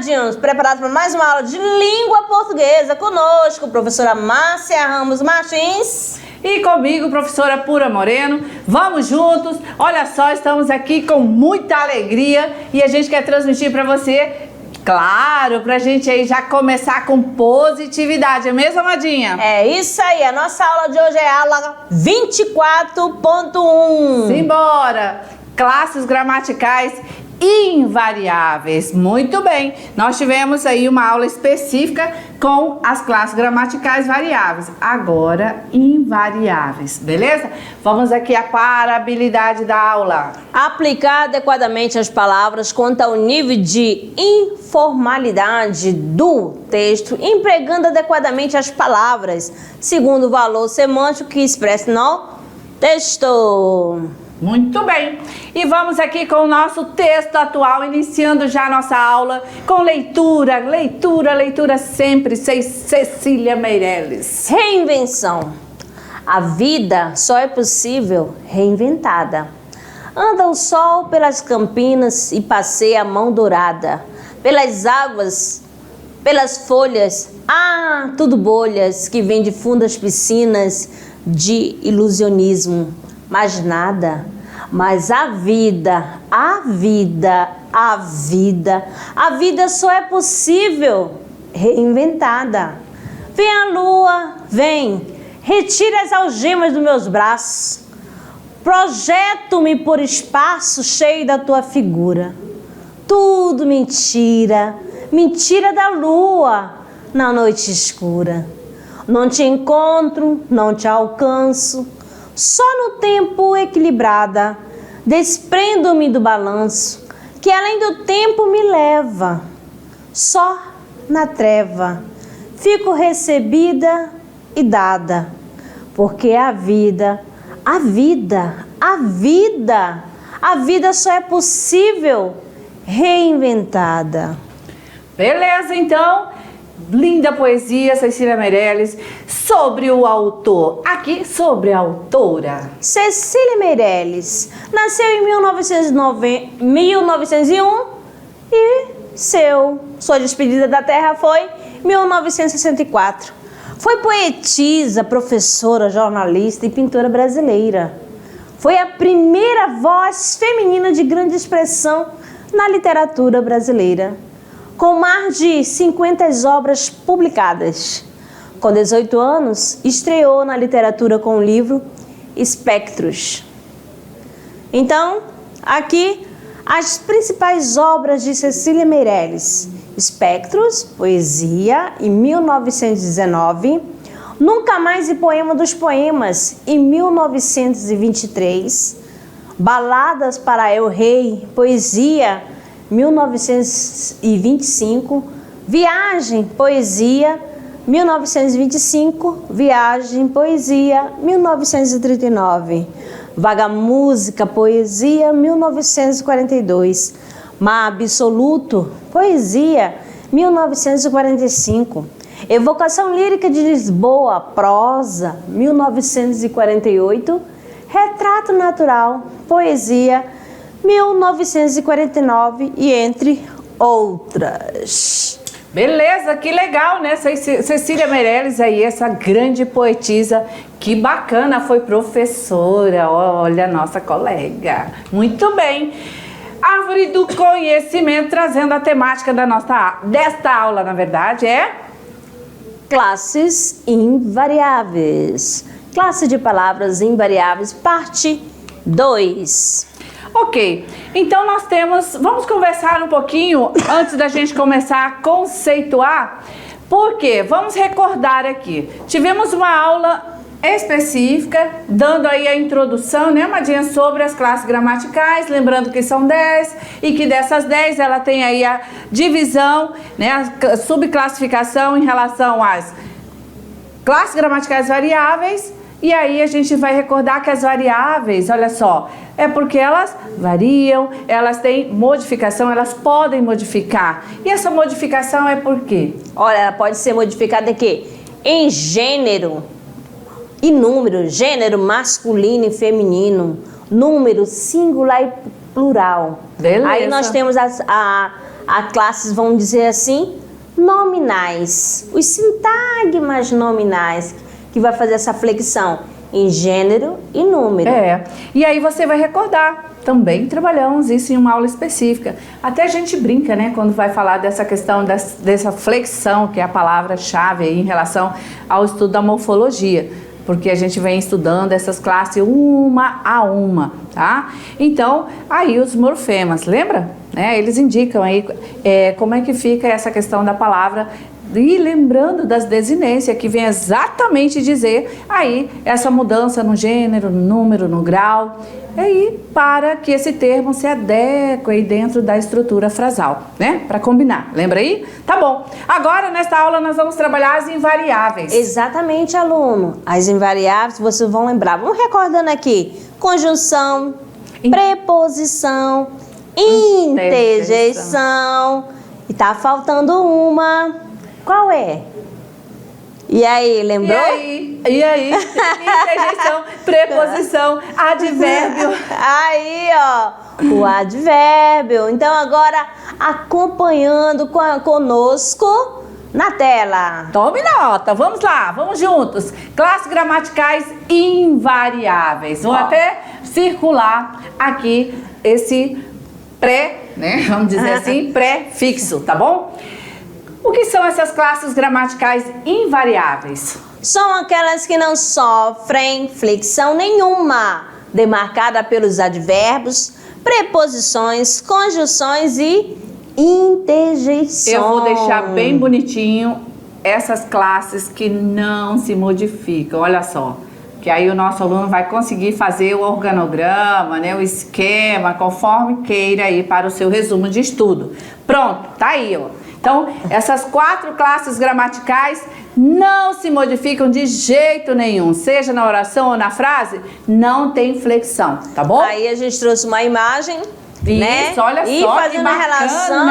amadinhos, preparados para mais uma aula de língua portuguesa conosco, professora Márcia Ramos Martins. E comigo, professora Pura Moreno. Vamos juntos. Olha só, estamos aqui com muita alegria e a gente quer transmitir para você, claro, pra gente aí já começar com positividade. É mesmo, Amadinha? É isso aí, a nossa aula de hoje é a aula 24.1. Simbora! Classes gramaticais invariáveis. Muito bem, nós tivemos aí uma aula específica com as classes gramaticais variáveis, agora invariáveis, beleza? Vamos aqui para a habilidade da aula. Aplicar adequadamente as palavras quanto ao nível de informalidade do texto, empregando adequadamente as palavras segundo o valor semântico que expressa no texto. Muito bem, e vamos aqui com o nosso texto atual, iniciando já a nossa aula com leitura sempre, Cecília Meirelles. Reinvenção. A vida só é possível reinventada. Anda o sol pelas campinas e passeia a mão dourada, pelas águas, pelas folhas, tudo bolhas que vêm de fundas piscinas de ilusionismo. Mas nada, mas a vida só é possível reinventada. Vem a lua, vem, retira as algemas dos meus braços, projeto-me por espaço cheio da tua figura. Tudo mentira, mentira da lua na noite escura. Não te encontro, não te alcanço, só no tempo equilibrada, desprendo-me do balanço, que além do tempo me leva. Só na treva fico recebida e dada, porque a vida só é possível reinventada. Beleza, então. Linda poesia, Cecília Meirelles, sobre o autor. Aqui, sobre a autora. Cecília Meirelles nasceu em 1901 e sua despedida da terra foi em 1964. Foi poetisa, professora, jornalista e pintora brasileira. Foi a primeira voz feminina de grande expressão na literatura brasileira, com mais de 50 obras publicadas. Com 18 anos, estreou na literatura com o livro Espectros. Então, aqui, as principais obras de Cecília Meirelles. Espectros, poesia, em 1919. Nunca Mais e Poema dos Poemas, em 1923. Baladas para El Rei, poesia, 1925, Viagem, poesia, 1925, Viagem, poesia, 1939, Vagamúsica, poesia, 1942, Mar Absoluto, poesia, 1945, Evocação Lírica de Lisboa, prosa, 1948, Retrato Natural, poesia, 1949 e entre outras. Beleza, que legal, né? Cecília Meirelles aí, essa grande poetisa, que bacana, foi professora, olha, nossa colega. Muito bem. Árvore do Conhecimento, trazendo a temática desta aula, na verdade, é... Classes invariáveis. Classe de palavras invariáveis, parte 2. Ok, então vamos conversar um pouquinho antes da gente começar a conceituar, porque vamos recordar aqui, tivemos uma aula específica, dando aí a introdução, né, Amadinha, sobre as classes gramaticais, lembrando que são 10 e que dessas 10 ela tem aí a divisão, né, a subclassificação em relação às classes gramaticais variáveis. E aí a gente vai recordar que as variáveis, olha só, é porque elas variam, elas têm modificação, elas podem modificar. E essa modificação é por quê? Olha, ela pode ser modificada aqui em gênero e número, gênero masculino e feminino, número singular e plural. Beleza. Aí nós temos a classes, vamos dizer assim, nominais. Os sintagmas nominais que vai fazer essa flexão em gênero e número. E aí você vai recordar. Também trabalhamos isso em uma aula específica. Até a gente brinca, né, quando vai falar dessa questão dessa flexão, que é a palavra-chave aí em relação ao estudo da morfologia, porque a gente vem estudando essas classes uma a uma, tá? Então, aí os morfemas, lembra? Eles indicam aí como é que fica essa questão da palavra. E lembrando das desinências, que vem exatamente dizer aí essa mudança no gênero, no número, no grau, aí para que esse termo se adeque aí dentro da estrutura frasal, né? Para combinar, lembra aí? Tá bom. Agora, nesta aula, nós vamos trabalhar as invariáveis. Exatamente, aluno. As invariáveis, vocês vão lembrar. Vamos recordando aqui. Conjunção, preposição, interjeição. E tá faltando uma. Qual é? E aí, lembrou? E aí? Interjeição, preposição, advérbio. Aí, ó, o advérbio. Então, agora, acompanhando conosco na tela. Tome nota, vamos lá, vamos juntos. Classes gramaticais invariáveis. Vou até circular aqui esse vamos dizer assim, prefixo, tá bom? O que são essas classes gramaticais invariáveis? São aquelas que não sofrem flexão nenhuma, demarcada pelos advérbios, preposições, conjunções e interjeições. Eu vou deixar bem bonitinho essas classes que não se modificam, olha só. Que aí o nosso aluno vai conseguir fazer o organograma, né, o esquema, conforme queira aí para o seu resumo de estudo. Pronto, tá aí, ó. Então, essas 4 classes gramaticais não se modificam de jeito nenhum, seja na oração ou na frase, não tem flexão, tá bom? Aí a gente trouxe uma imagem, né? Isso, olha e só, fazendo a relação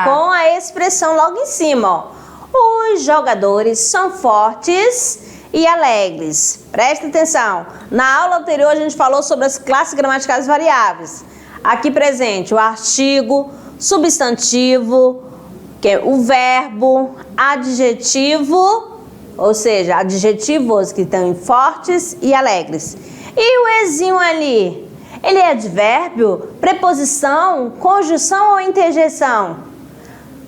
com a expressão logo em cima, ó. Os jogadores são fortes e alegres. Presta atenção. Na aula anterior a gente falou sobre as classes gramaticais variáveis. Aqui presente o artigo, substantivo, que é o verbo, adjetivo, ou seja, adjetivos que estão fortes e alegres. E o ezinho ali, ele é advérbio, preposição, conjunção ou interjeição?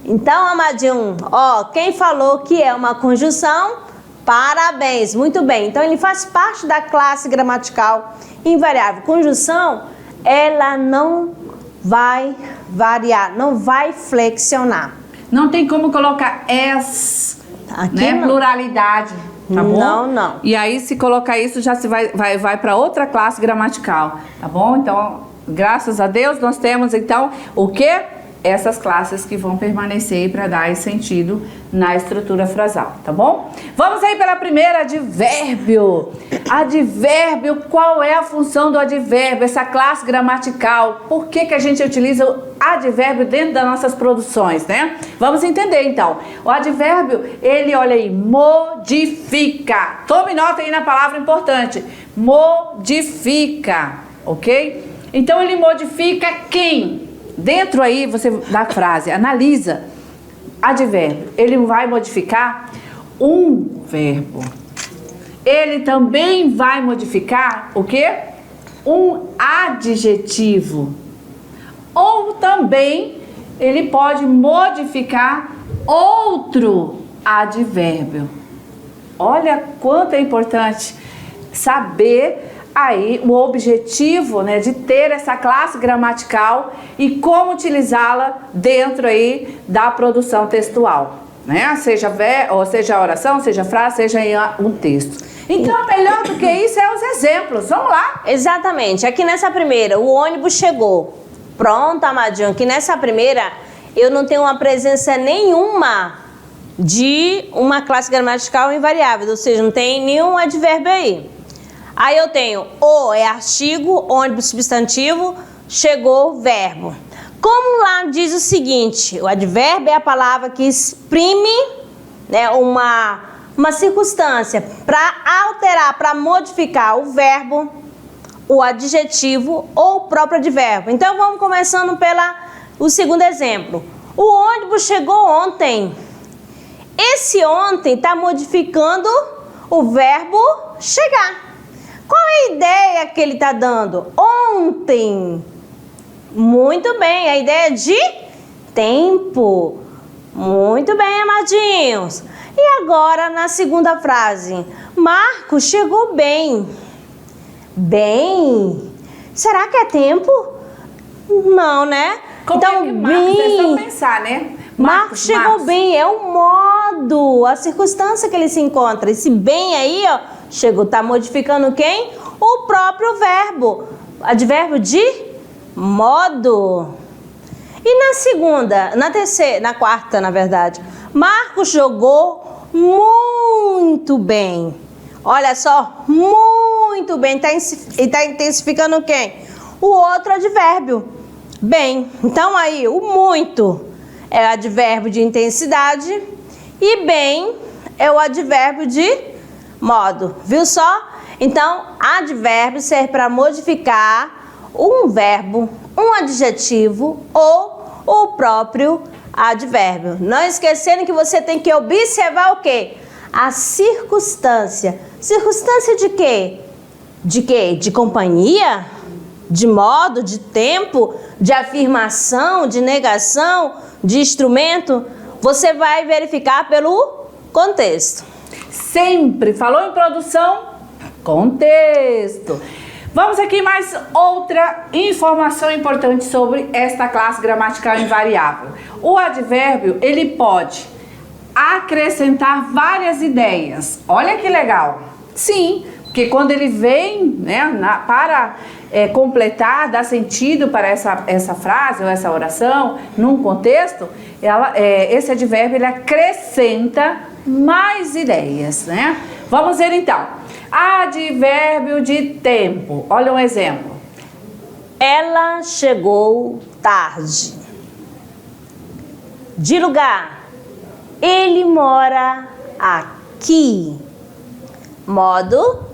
Então, amadinho, ó, quem falou que é uma conjunção, parabéns, muito bem. Então, ele faz parte da classe gramatical invariável. Conjunção, ela não vai variar, não vai flexionar. Não tem como colocar S, aqui né? Pluralidade, tá bom? Não. E aí, se colocar isso, já se vai para outra classe gramatical, tá bom? Então, graças a Deus, nós temos, então, o quê? Essas classes que vão permanecer para dar esse sentido na estrutura frasal, tá bom? Vamos aí pela primeira, advérbio. Advérbio, qual é a função do advérbio, essa classe gramatical? Por que a gente utiliza o advérbio dentro das nossas produções, né? Vamos entender então. O advérbio, ele, olha aí, modifica. Tome nota aí na palavra importante. Modifica, ok? Então ele modifica quem? Dentro aí, você da frase, analisa, advérbio, ele vai modificar um verbo. Ele também vai modificar o quê? Um adjetivo. Ou também, ele pode modificar outro advérbio. Olha quanto é importante saber aí o objetivo, né, de ter essa classe gramatical e como utilizá-la dentro aí da produção textual, né? Seja oração, seja frase, seja um texto. Então, melhor do que isso é os exemplos. Vamos lá? Exatamente. Aqui nessa primeira, o ônibus chegou. Pronto, amadinho. Aqui nessa primeira, eu não tenho uma presença nenhuma de uma classe gramatical invariável, ou seja, não tem nenhum advérbio aí. Aí eu tenho o é artigo, ônibus substantivo, chegou verbo. Como lá diz o seguinte, o advérbio é a palavra que exprime, né, uma circunstância para alterar, para modificar o verbo, o adjetivo ou o próprio advérbio. Então vamos começando o segundo exemplo. O ônibus chegou ontem. Esse ontem está modificando o verbo chegar. Qual é a ideia que ele está dando? Ontem. Muito bem, a ideia de tempo. Muito bem, amadinhos. E agora na segunda frase. Marcos chegou bem. Bem. Será que é tempo? Não, né? Como então, é que Marcos? É só pensar, né? Marcos chegou bem, é o modo, a circunstância que ele se encontra. Esse bem aí, ó, chegou, tá modificando quem? O próprio verbo. Advérbio de modo. E na segunda, na terceira, na quarta, na verdade. Marcos jogou muito bem. Olha só, muito bem. Tá intensificando quem? O outro advérbio. Bem. Então aí, o muito é o advérbio de intensidade e bem é o advérbio de modo. Viu só? Então, advérbio serve para modificar um verbo, um adjetivo ou o próprio advérbio. Não esquecendo que você tem que observar o quê? A circunstância. Circunstância de quê? De quê? De companhia? De modo? De tempo? De afirmação? De negação? De instrumento? Você vai verificar pelo contexto. Sempre falou em produção? Contexto. Vamos aqui mais outra informação importante sobre esta classe gramatical invariável. O advérbio, ele pode acrescentar várias ideias. Olha que legal. Sim, porque quando ele vem, né, para completar, dar sentido para essa frase ou essa oração, num contexto, esse advérbio ele acrescenta mais ideias, né? Vamos ver então. Advérbio de tempo. Olha um exemplo. Ela chegou tarde. De lugar. Ele mora aqui. Modo.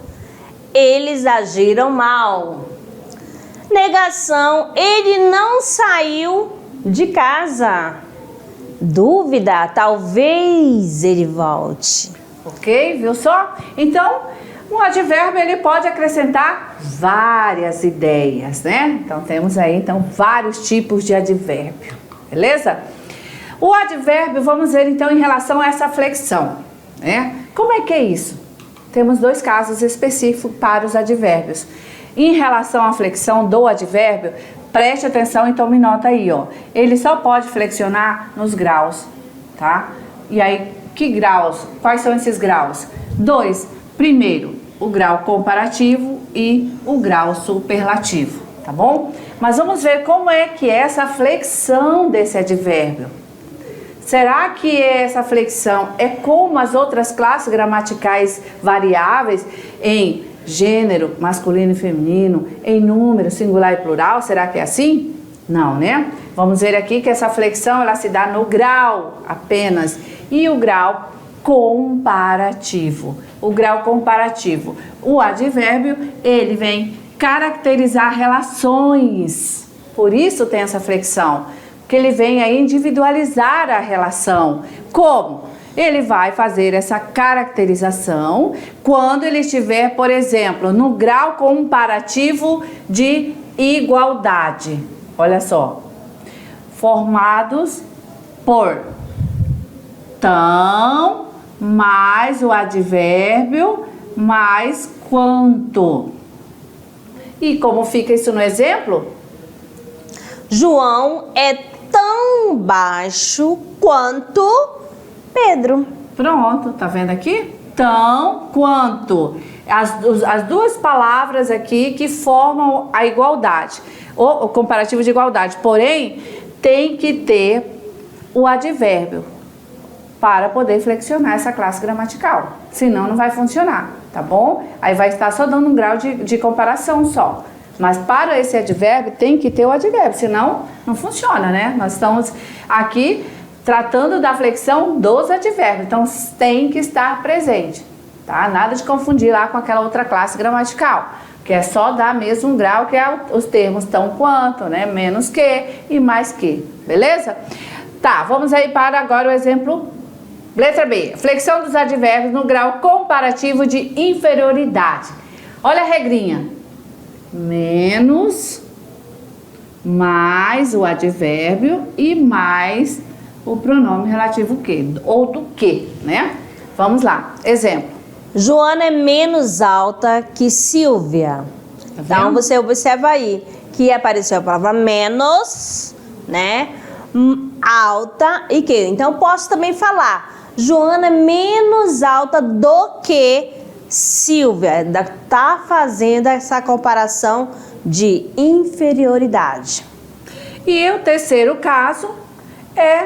Eles agiram mal. Negação. Ele não saiu de casa. Dúvida. Talvez ele volte. Ok? Viu só? Então, um advérbio ele pode acrescentar várias ideias, né? Então temos aí vários tipos de advérbio, beleza? O advérbio, vamos ver então em relação a essa flexão, né? Como é que é isso? Temos dois casos específicos para os advérbios. Em relação à flexão do advérbio, preste atenção e tome nota aí, ó. Ele só pode flexionar nos graus, tá? E aí, que graus? Quais são esses graus? Dois. Primeiro, o grau comparativo e o grau superlativo, tá bom? Mas vamos ver como é que é essa flexão desse advérbio. Será que essa flexão é como as outras classes gramaticais variáveis em gênero, masculino e feminino, em número, singular e plural? Será que é assim? Não, né? Vamos ver aqui que essa flexão ela se dá no grau apenas e o grau comparativo. O grau comparativo. O advérbio, ele vem caracterizar relações. Por isso tem essa flexão, porque ele vem a individualizar a relação. Como? Ele vai fazer essa caracterização quando ele estiver, por exemplo, no grau comparativo de igualdade. Olha só. Formados por tão mais o advérbio mais quanto. E como fica isso no exemplo? João é tão baixo quanto Pedro. Pronto, tá vendo aqui? Tão quanto. As duas palavras aqui que formam a igualdade, o comparativo de igualdade. Porém, tem que ter o advérbio para poder flexionar essa classe gramatical. Senão não vai funcionar, tá bom? Aí vai estar só dando um grau de comparação só. Mas para esse advérbio tem que ter o advérbio, senão não funciona, né? Nós estamos aqui tratando da flexão dos advérbios, então tem que estar presente, tá? Nada de confundir lá com aquela outra classe gramatical, que é só dar mesmo um grau, que é os termos tão quanto, né? Menos que e mais que, beleza? Tá, vamos aí para agora o exemplo, letra B. Flexão dos advérbios no grau comparativo de inferioridade. Olha a regrinha. Menos, mais o advérbio e mais o pronome relativo que, ou do que, né? Vamos lá, exemplo. Joana é menos alta que Silvia. Então, você observa aí que apareceu a palavra menos, né? Alta e que. Então, eu posso também falar, Joana é menos alta do que Silvia. Tá fazendo essa comparação de inferioridade. E o terceiro caso é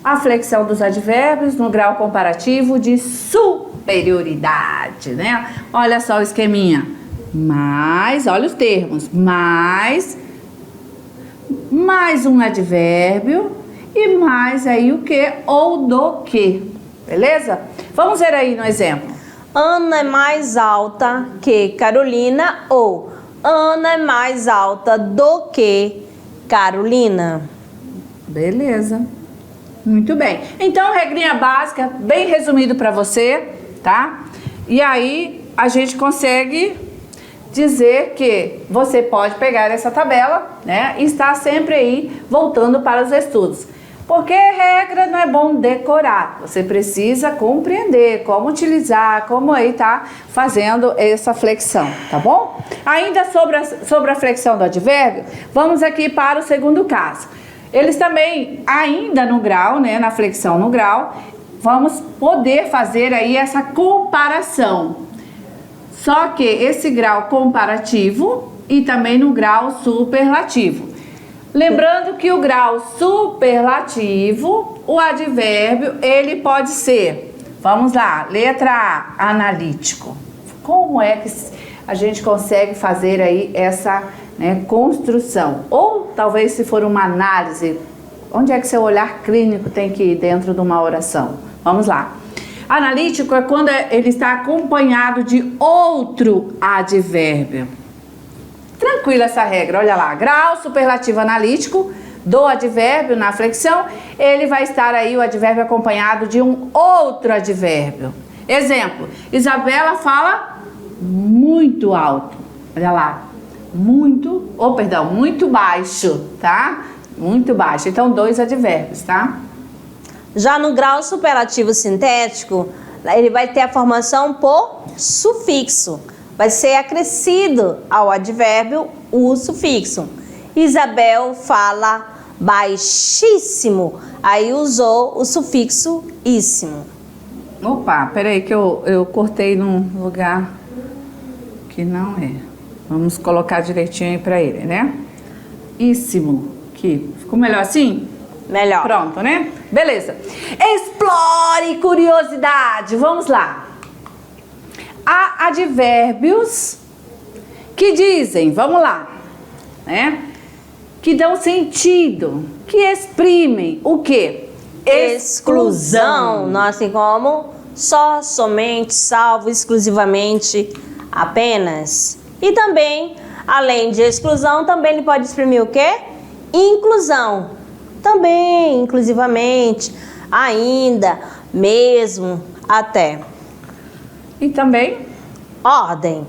a flexão dos advérbios no grau comparativo de superioridade, né? Olha só o esqueminha. Mais, olha os termos, mais um advérbio e mais aí o que ou do que, beleza? Vamos ver aí no exemplo. Ana é mais alta que Carolina ou Ana é mais alta do que Carolina. Beleza. Muito bem. Então, regrinha básica, bem resumido para você, tá? E aí, a gente consegue dizer que você pode pegar essa tabela, né? E estar sempre aí voltando para os estudos. Porque regra não é bom decorar. Você precisa compreender como utilizar, como aí tá fazendo essa flexão, tá bom? Ainda sobre a flexão do advérbio, vamos aqui para o segundo caso. Eles também, ainda no grau, né, na flexão no grau, vamos poder fazer aí essa comparação. Só que esse grau comparativo e também no grau superlativo. Lembrando que o grau superlativo, o advérbio, ele pode ser, vamos lá, letra A, analítico. Como é que a gente consegue fazer aí essa, né, construção? Ou talvez se for uma análise, onde é que seu olhar clínico tem que ir dentro de uma oração? Vamos lá. Analítico é quando ele está acompanhado de outro advérbio. Tranquila essa regra, olha lá. Grau superlativo analítico do advérbio na flexão, ele vai estar aí o advérbio acompanhado de um outro advérbio. Exemplo, Isabela fala muito alto. Olha lá. Muito baixo, tá? Muito baixo. Então, dois advérbios, tá? Já no grau superlativo sintético, ele vai ter a formação por sufixo. Vai ser acrescido ao advérbio o sufixo. Isabel fala baixíssimo. Aí usou o sufixo íssimo. Opa, peraí que eu cortei num lugar que não é. Vamos colocar direitinho aí pra ele, né? Íssimo. Que ficou melhor assim? Melhor. Pronto, né? Beleza. Explore curiosidade. Vamos lá. Há advérbios que dizem, vamos lá, né? Que dão sentido, que exprimem o quê? Exclusão. Não assim como só, somente, salvo, exclusivamente, apenas. E também, além de exclusão, também ele pode exprimir o quê? Inclusão. Também, inclusivamente, ainda, mesmo, até. E também ordem.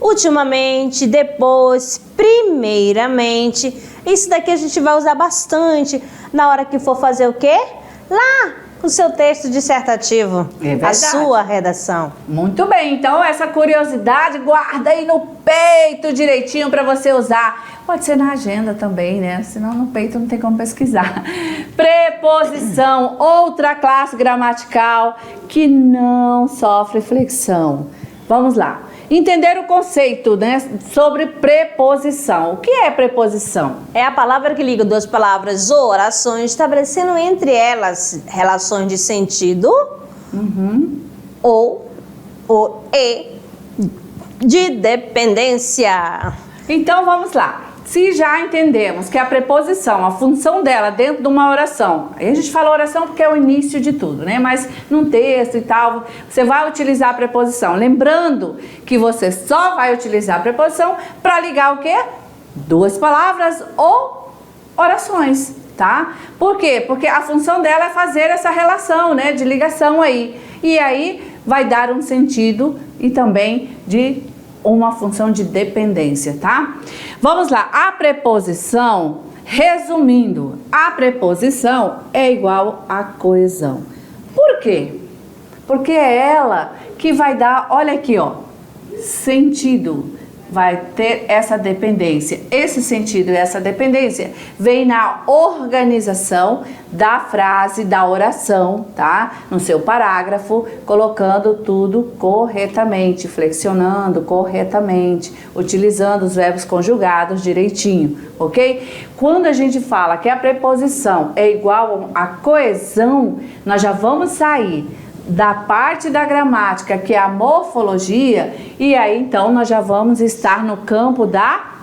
Ultimamente, depois, primeiramente. Isso daqui a gente vai usar bastante na hora que for fazer o quê? Lá, o seu texto dissertativo. É verdade. A sua redação. Muito bem, então essa curiosidade guarda aí no peito direitinho para você usar. Pode ser na agenda também, né? Senão no peito não tem como pesquisar. Preposição, outra classe gramatical que não sofre flexão. Vamos lá. Entender o conceito, né, sobre preposição. O que é preposição? É a palavra que liga duas palavras ou orações, estabelecendo entre elas relações de sentido ou e de dependência. Então vamos lá. Se já entendemos que a preposição, a função dela dentro de uma oração, aí a gente fala oração porque é o início de tudo, né? Mas num texto e tal, você vai utilizar a preposição. Lembrando que você só vai utilizar a preposição para ligar o quê? Duas palavras ou orações. tá? Por quê? Porque a função dela é fazer essa relação, né, de ligação aí. E aí vai dar um sentido e também de uma função de dependência, tá? Vamos lá, a preposição, resumindo, a preposição é igual a coesão. Por quê? Porque é ela que vai dar, olha aqui, ó, sentido. Vai ter essa dependência. Esse sentido e essa dependência vem na organização da frase, da oração, tá? No seu parágrafo, colocando tudo corretamente, flexionando corretamente, utilizando os verbos conjugados direitinho, ok? Quando a gente fala que a preposição é igual a coesão, nós já vamos sair da parte da gramática, que é a morfologia, e aí então nós já vamos estar no campo da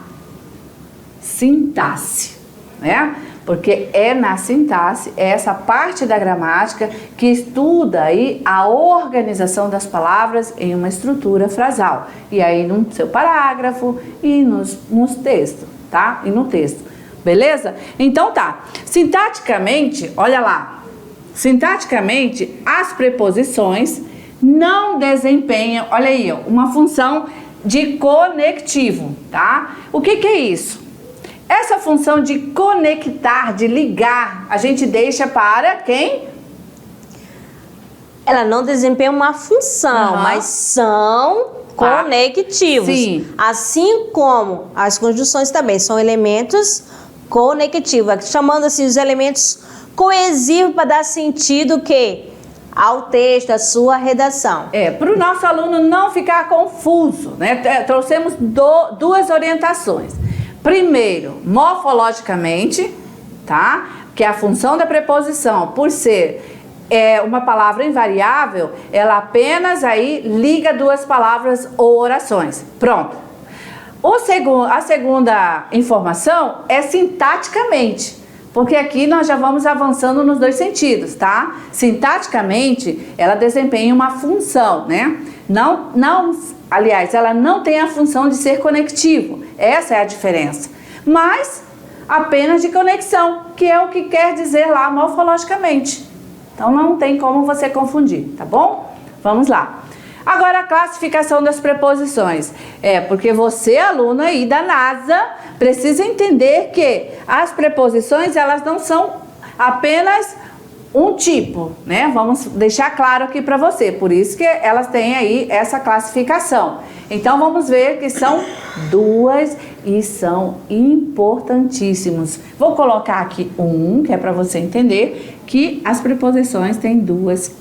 sintaxe, né? Porque é na sintaxe, é essa parte da gramática que estuda aí a organização das palavras em uma estrutura frasal, e aí no seu parágrafo e nos textos, tá? E no texto, beleza? Então tá, sintaticamente, olha lá, sintaticamente, as preposições não desempenham, olha aí, ó, uma função de conectivo, tá? O que é isso? Essa função de conectar, de ligar, a gente deixa para quem? Ela não desempenha uma função, mas são conectivos. Sim. Assim como as conjunções também são elementos conectivos, chamando assim os elementos coesivo para dar sentido ao texto, à sua redação. Para o nosso aluno não ficar confuso, né? Trouxemos duas orientações. Primeiro, morfologicamente, tá? Que é a função da preposição, por ser uma palavra invariável, ela apenas aí liga duas palavras ou orações. Pronto. A segunda informação é sintaticamente. Porque aqui nós já vamos avançando nos dois sentidos, tá? Sintaticamente, ela desempenha uma função, né? Aliás, ela não tem a função de ser conectivo. Essa é a diferença. Mas apenas de conexão, que é o que quer dizer lá morfologicamente. Então não tem como você confundir, tá bom? Vamos lá. Agora a classificação das preposições. Porque você, aluno aí da NASA, precisa entender que as preposições, elas não são apenas um tipo, né? Vamos deixar claro aqui para você. Por isso que elas têm aí essa classificação. Então vamos ver que são duas e são importantíssimos. Vou colocar aqui que é para você entender que as preposições têm duas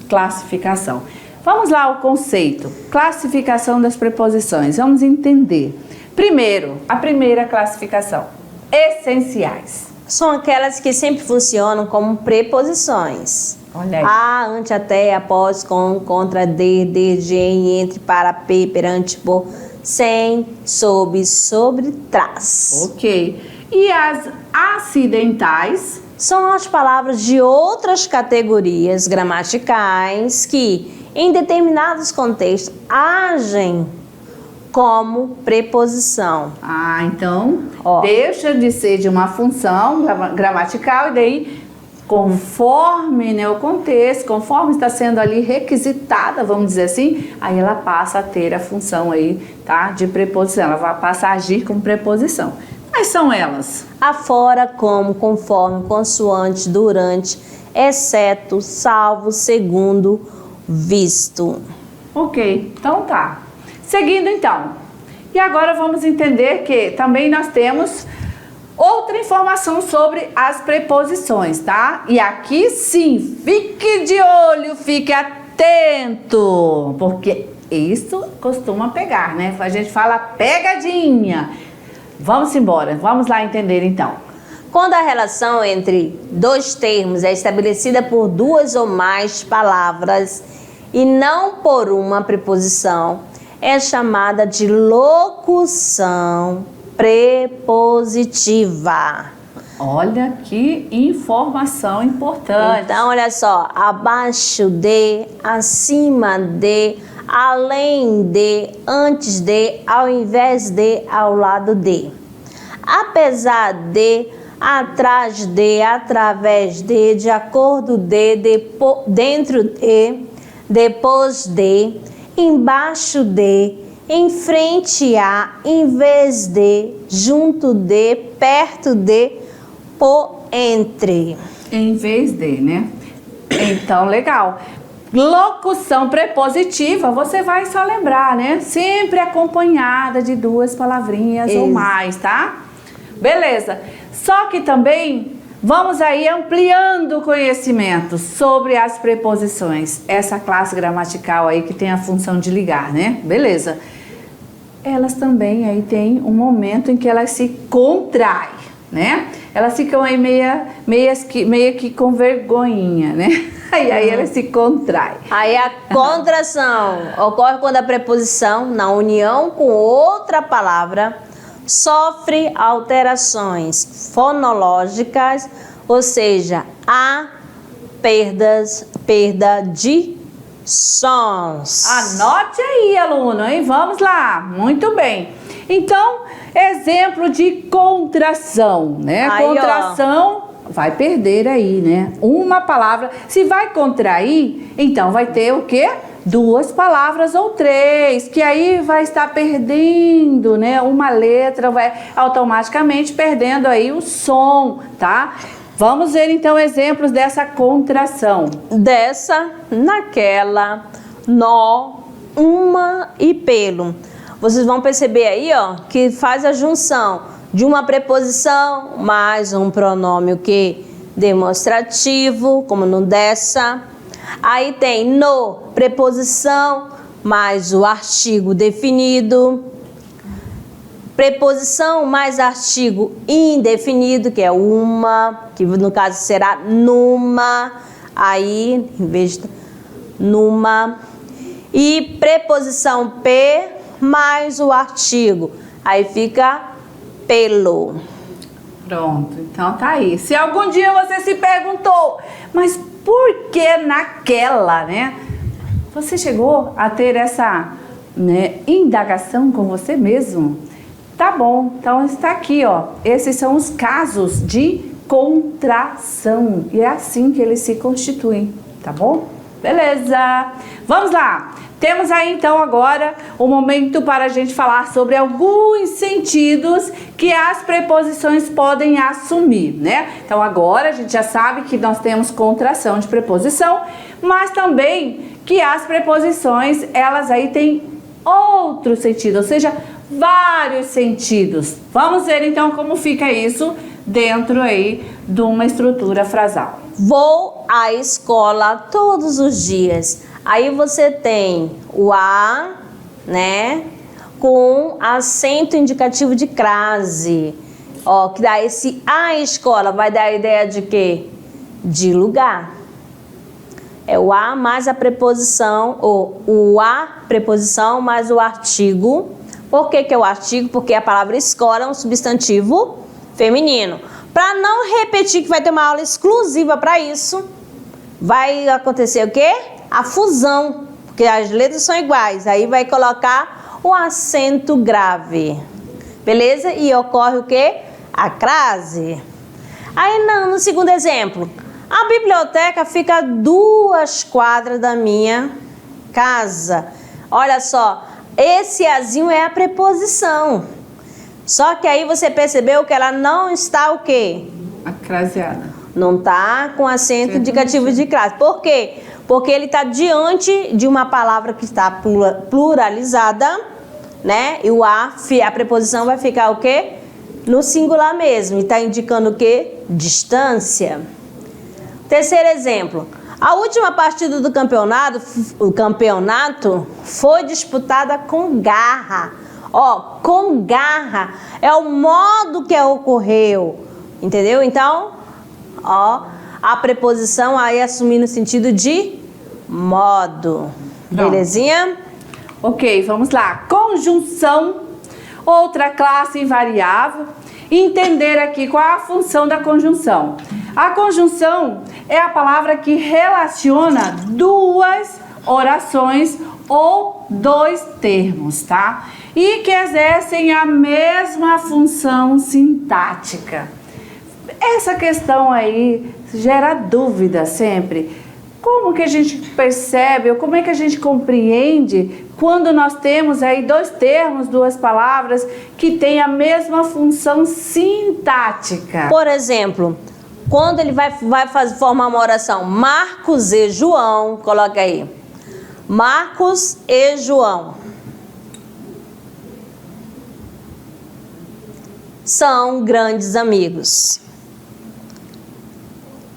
classificações. Vamos lá ao conceito, classificação das preposições, vamos entender. Primeiro, a primeira classificação, essenciais. São aquelas que sempre funcionam como preposições. Olha aí. A, ante, até, após, com, contra, desde, em, entre, para, perante, por, sem, sob, sobre, trás. Ok. E as acidentais? São as palavras de outras categorias gramaticais que, em determinados contextos, agem como preposição. Então, deixa de ser de uma função gramatical e daí, conforme, né, o contexto, conforme está sendo ali requisitada, vamos dizer assim, aí ela passa a ter a função aí, tá, de preposição, ela vai passar a agir como preposição. Quais são elas? Afora, como, conforme, consoante, durante, exceto, salvo, segundo, visto. Ok, então tá. Seguindo então. E agora vamos entender que também nós temos outra informação sobre as preposições, tá? E aqui sim, fique de olho, fique atento, porque isso costuma pegar, né? A gente fala pegadinha. Vamos embora, vamos lá entender então. Quando a relação entre dois termos é estabelecida por duas ou mais palavras e não por uma preposição, é chamada de locução prepositiva. Olha que informação importante. Então, olha só, abaixo de, acima de, além de, antes de, ao invés de, ao lado de. Apesar de, atrás de, através de acordo de, dentro de, depois de, embaixo de, em frente a, em vez de, junto de, perto de, por entre. Em vez de, né? Então, legal. Locução prepositiva, você vai só lembrar, né? Sempre acompanhada de duas palavrinhas ou mais, tá? Beleza. Só que também vamos aí ampliando o conhecimento sobre as preposições. Essa classe gramatical aí que tem a função de ligar, né? Beleza. Elas também aí tem um momento em que elas se contraem, né? Elas ficam aí meio que com vergonhinha, né? E aí elas se contraem. Aí a contração ocorre quando a preposição, na união com outra palavra, sofre alterações fonológicas, ou seja, há perda de sons. Anote aí, aluno, hein? Vamos lá. Muito bem. Então, exemplo de contração, né? Aí, contração vai perder aí, né? Uma palavra. Se vai contrair, então vai ter o quê? Duas palavras ou três, que aí vai estar perdendo, né? Uma letra vai automaticamente perdendo aí o som, tá? Vamos ver então exemplos dessa contração. Dessa, naquela, nó, uma e pelo. Vocês vão perceber aí, ó, que faz a junção de uma preposição mais um pronome o que demonstrativo, como no dessa. Aí tem no, preposição mais o artigo definido. Preposição mais artigo indefinido, que é uma, que no caso será numa, aí em vez de numa. E preposição P mais o artigo, aí fica pelo. Pronto, então tá aí. Se algum dia você se perguntou, mas por que naquela, né? Você chegou a ter essa, né, indagação com você mesmo? Tá bom, então está aqui, ó. Esses são os casos de contração e é assim que eles se constituem, tá bom? Beleza, vamos lá. Temos aí então agora o momento para a gente falar sobre alguns sentidos que as preposições podem assumir, né? Então agora a gente já sabe que nós temos contração de preposição, mas também que as preposições, elas aí têm outro sentido, ou seja, vários sentidos. Vamos ver então como fica isso dentro aí de uma estrutura frasal. Vou à escola todos os dias. Aí você tem o a, né, com acento indicativo de crase. Ó, que dá esse a escola, vai dar a ideia de quê? De lugar. É o a mais a preposição, ou o a preposição mais o artigo. Por que que é o artigo? Porque a palavra escola é um substantivo feminino. Para não repetir que vai ter uma aula exclusiva para isso, vai acontecer o quê? A fusão, porque as letras são iguais. Aí vai colocar o acento grave. Beleza? E ocorre o quê? A crase. Aí no segundo exemplo, a biblioteca fica a 2 quadras da minha casa. Olha só, esse azinho é a preposição. Só que aí você percebeu que ela não está o quê? Acraseada. Não está com acento indicativo de crase. Por quê? Porque ele está diante de uma palavra que está pluralizada, né? E a preposição vai ficar o quê? No singular mesmo. E está indicando o quê? Distância. Terceiro exemplo. A última partida do campeonato foi disputada com garra. Ó, com garra é o modo que ocorreu, entendeu? Então, ó, a preposição aí assumindo o sentido de modo. Pronto. Belezinha? Ok, vamos lá. Conjunção, outra classe invariável. Entender aqui qual é a função da conjunção. A conjunção é a palavra que relaciona duas orações ou 2 termos, tá? E que exercem a mesma função sintática. essa questão aí gera dúvida sempre. Como que a gente percebe, ou como é que a gente compreende quando nós temos aí dois termos, duas palavras que têm a mesma função sintática? Por exemplo, quando ele vai formar uma oração, Marcos e João, coloca aí, Marcos e João são grandes amigos.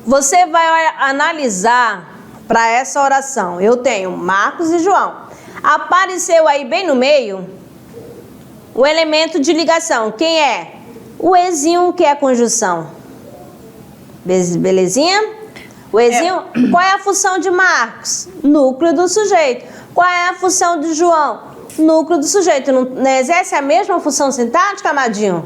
Você vai analisar para essa oração. Eu tenho Marcos e João. Apareceu aí bem no meio o elemento de ligação. Quem é? O ezinho, que é a conjunção. Belezinha? O ezinho, qual é a função de Marcos? Núcleo do sujeito. Qual é a função de João? Núcleo do sujeito. Não exerce a mesma função sintática, amadinho?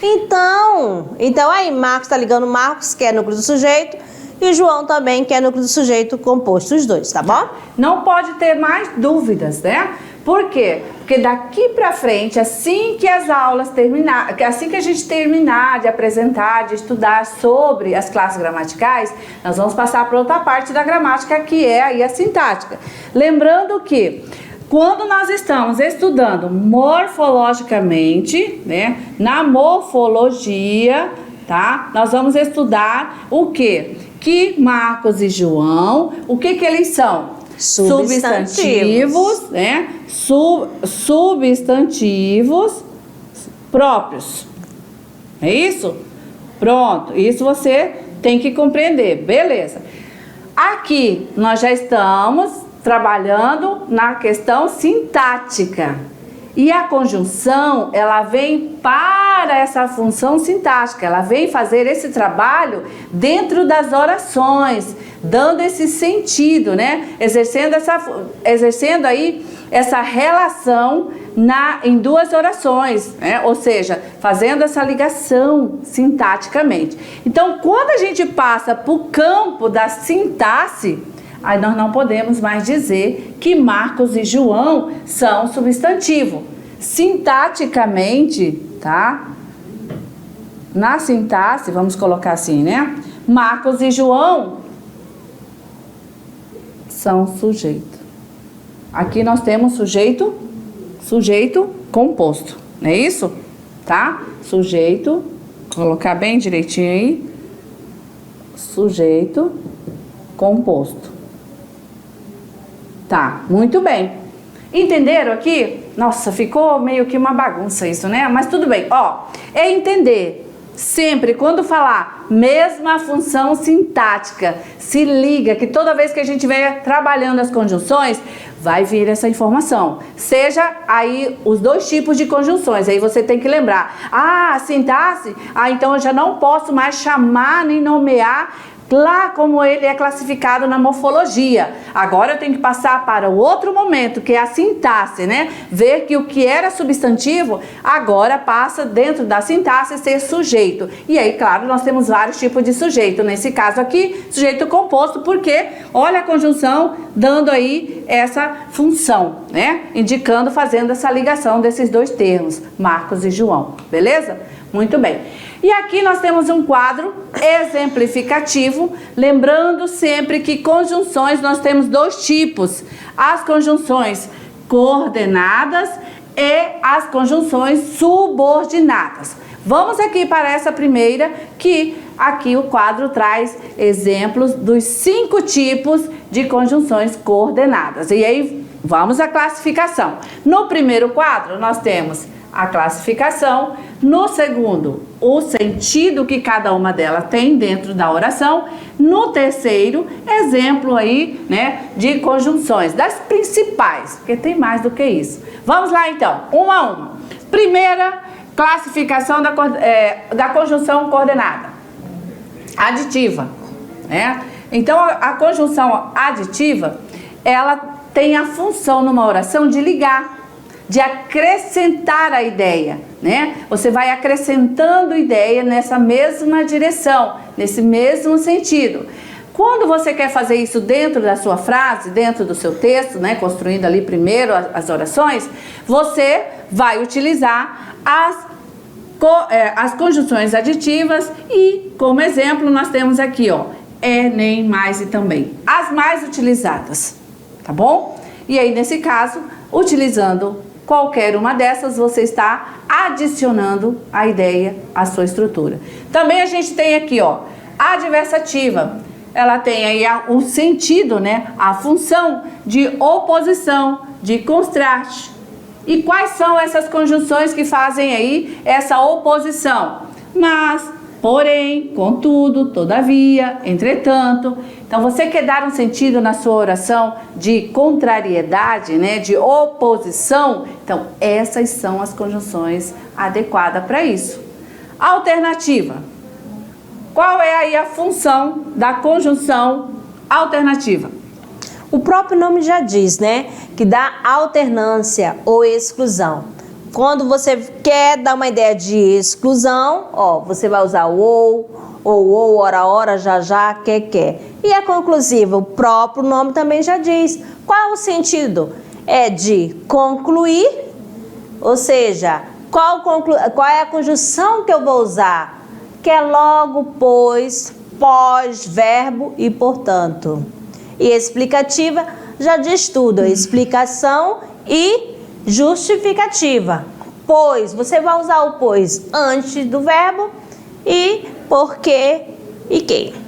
Então aí Marcos está ligando Marcos, que é núcleo do sujeito, e João também, que é núcleo do sujeito composto, os dois, tá bom? Não pode ter mais dúvidas, né? Por quê? Porque daqui pra frente, assim que as aulas terminar, assim que a gente terminar de apresentar, de estudar sobre as classes gramaticais, nós vamos passar para outra parte da gramática, que é aí a sintática. Lembrando que quando nós estamos estudando morfologicamente, né, na morfologia, tá? Nós vamos estudar o quê? Que Marcos e João, o que eles são? Substantivos, né? Substantivos próprios. É isso? Pronto, isso você tem que compreender, beleza. Aqui nós já estamos trabalhando na questão sintática. E a conjunção, ela vem para essa função sintática, ela vem fazer esse trabalho dentro das orações, dando esse sentido, né? Exercendo aí essa relação em duas orações, né? Ou seja, fazendo essa ligação sintaticamente. Então, quando a gente passa para o campo da sintaxe, aí nós não podemos mais dizer que Marcos e João são substantivo. Sintaticamente, tá? Na sintaxe, vamos colocar assim, né? Marcos e João são sujeito. Aqui nós temos sujeito composto, não é isso? Tá? Sujeito, colocar bem direitinho aí. Sujeito composto. Tá, muito bem. Entenderam aqui? Nossa, ficou meio que uma bagunça isso, né? Mas tudo bem. Ó, é entender. Sempre, quando falar mesma função sintática, se liga que toda vez que a gente estiver trabalhando as conjunções, vai vir essa informação. Seja aí os dois tipos de conjunções, aí você tem que lembrar. Ah, sintaxe? Ah, então eu já não posso mais chamar nem nomear lá como ele é classificado na morfologia. Agora eu tenho que passar para o outro momento, que é a sintaxe, né? Ver que o que era substantivo, agora passa dentro da sintaxe a ser sujeito. E aí, claro, nós temos vários tipos de sujeito. Nesse caso aqui, sujeito composto, porque olha a conjunção dando aí essa função, né? Indicando, fazendo essa ligação desses dois termos, Marcos e João. Beleza? Muito bem. E aqui nós temos um quadro exemplificativo, lembrando sempre que conjunções nós temos dois tipos, as conjunções coordenadas e as conjunções subordinadas. Vamos aqui para essa primeira, que aqui o quadro traz exemplos dos 5 tipos de conjunções coordenadas. E aí vamos à classificação. No primeiro quadro nós temos a classificação, no segundo, o sentido que cada uma delas tem dentro da oração, no terceiro, exemplo aí, né, de conjunções, das principais, porque tem mais do que isso. Vamos lá então, uma a uma. Primeira classificação da conjunção coordenada, aditiva, né? Então a conjunção aditiva, ela tem a função numa oração de ligar, de acrescentar a ideia, né? Você vai acrescentando ideia nessa mesma direção, nesse mesmo sentido. Quando você quer fazer isso dentro da sua frase, dentro do seu texto, né, construindo ali primeiro as orações, você vai utilizar as as conjunções aditivas e, como exemplo, nós temos aqui, ó, nem, mais e também. As mais utilizadas, tá bom? E aí, nesse caso, utilizando qualquer uma dessas, você está adicionando a ideia à sua estrutura. Também a gente tem aqui, ó, a adversativa. Ela tem aí o sentido, né? A função de oposição, de contraste. E quais são essas conjunções que fazem aí essa oposição? Mas, porém, contudo, todavia, entretanto. Então, você quer dar um sentido na sua oração de contrariedade, né? De oposição? Então, essas são as conjunções adequadas para isso. Alternativa. Qual é aí a função da conjunção alternativa? O próprio nome já diz, né? Que dá alternância ou exclusão. Quando você quer dar uma ideia de exclusão, ó, você vai usar o ou, ora, já, quer. E a conclusiva, o próprio nome também já diz. Qual o sentido? É de concluir, ou seja, qual é a conjunção que eu vou usar? Que é logo, pois, pós, verbo e portanto. E explicativa já diz tudo, explicação e justificativa. Pois, você vai usar o pois antes do verbo e porque e que.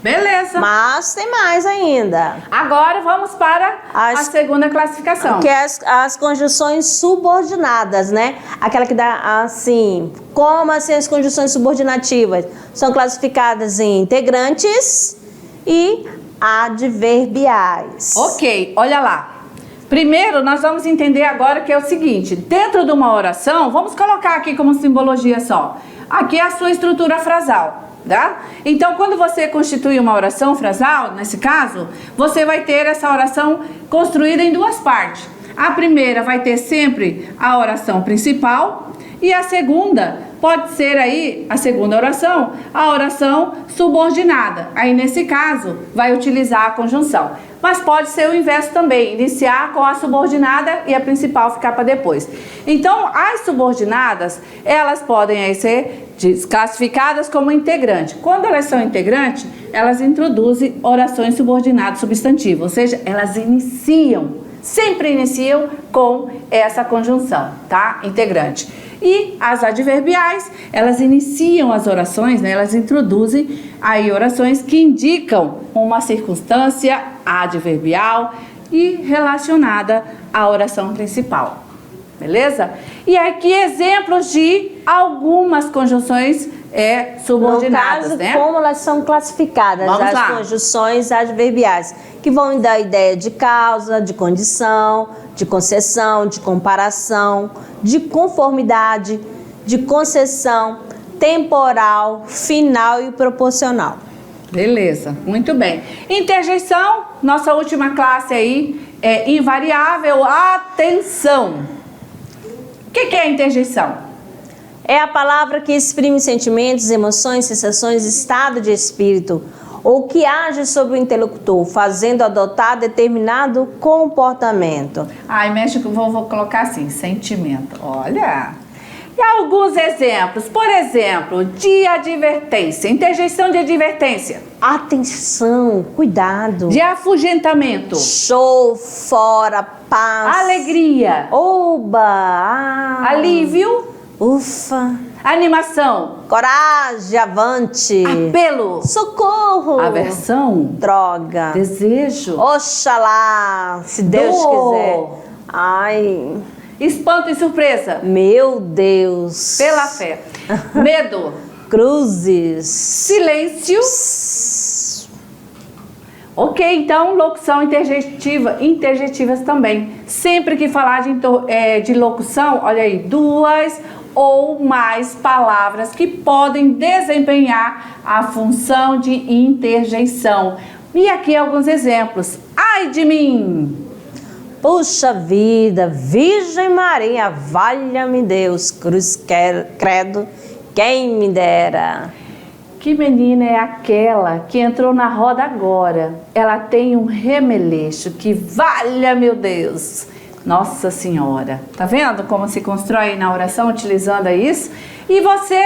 Beleza. Mas tem mais ainda. Agora vamos para a segunda classificação. Que é as conjunções subordinadas, né? Aquela que dá assim, como assim as conjunções subordinativas? São classificadas em integrantes e adverbiais. Ok, olha lá. Primeiro, nós vamos entender agora que é o seguinte. Dentro de uma oração, vamos colocar aqui como simbologia só. Aqui é a sua estrutura frasal, tá? Então, quando você constitui uma oração frasal, nesse caso, você vai ter essa oração construída em duas partes. A primeira vai ter sempre a oração principal e a segunda pode ser aí, a segunda oração, a oração subordinada. Aí, nesse caso, vai utilizar a conjunção. Mas pode ser o inverso também, iniciar com a subordinada e a principal ficar para depois. Então, as subordinadas, elas podem aí ser classificadas como integrante. Quando elas são integrantes, elas introduzem orações subordinadas substantivas, ou seja, elas sempre iniciam com essa conjunção, tá? Integrante. E as adverbiais, elas iniciam as orações, né? Elas introduzem aí orações que indicam uma circunstância adverbial e relacionada à oração principal. Beleza? E aqui exemplos de algumas conjunções subordinadas, no caso, né? Como elas são classificadas, Vamos lá. Conjunções adverbiais, que vão dar ideia de causa, de condição, de concessão, de comparação, de conformidade, de concessão, temporal, final e proporcional. Beleza, muito bem. Interjeição, nossa última classe aí é invariável. Atenção! O que é interjeição? É a palavra que exprime sentimentos, emoções, sensações, estado de espírito, ou que age sobre o interlocutor, fazendo adotar determinado comportamento. Ai, mexe com, vou colocar assim, sentimento. Olha! E alguns exemplos. Por exemplo, de advertência, interjeição de advertência. Atenção, cuidado. De afugentamento. Show, fora, paz. Alegria. Oba. Alívio. Ufa. Animação. Coragem, avante. Apelo. Socorro. Aversão. Droga. Desejo. Oxalá, se Deus Dor. quiser. Ai. Espanto e surpresa. Meu Deus. Pela fé. Medo. Cruzes. Silêncio. Ok, então locução interjetiva, interjetivas também. Sempre que falar de locução, olha aí, duas ou mais palavras que podem desempenhar a função de interjeição. E aqui alguns exemplos. Ai de mim! Puxa vida, Virgem Maria, valha-me Deus, cruz credo, quem me dera. Que menina é aquela que entrou na roda agora? Ela tem um remeleixo que valha, meu Deus. Nossa Senhora. Tá vendo como se constrói na oração utilizando isso? E você,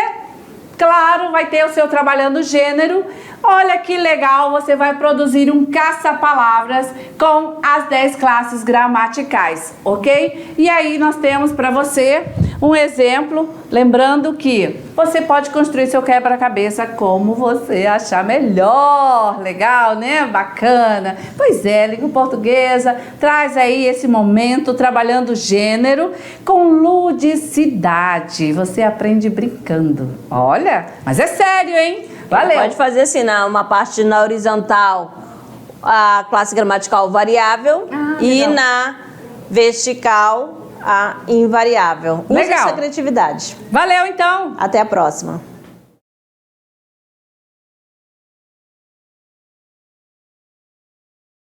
claro, vai ter o seu trabalhando gênero. Olha que legal, você vai produzir um caça-palavras com as 10 classes gramaticais, ok? E aí nós temos para você um exemplo, lembrando que você pode construir seu quebra-cabeça como você achar melhor. Legal, né? Bacana. Pois é, Língua Portuguesa traz aí esse momento trabalhando gênero com ludicidade. Você aprende brincando. Olha, mas é sério, hein? Valeu. Pode fazer assim, uma parte na horizontal, a classe gramatical variável e legal. na vertical, a invariável. Use Legal. essa criatividade. Valeu, então. Até a próxima.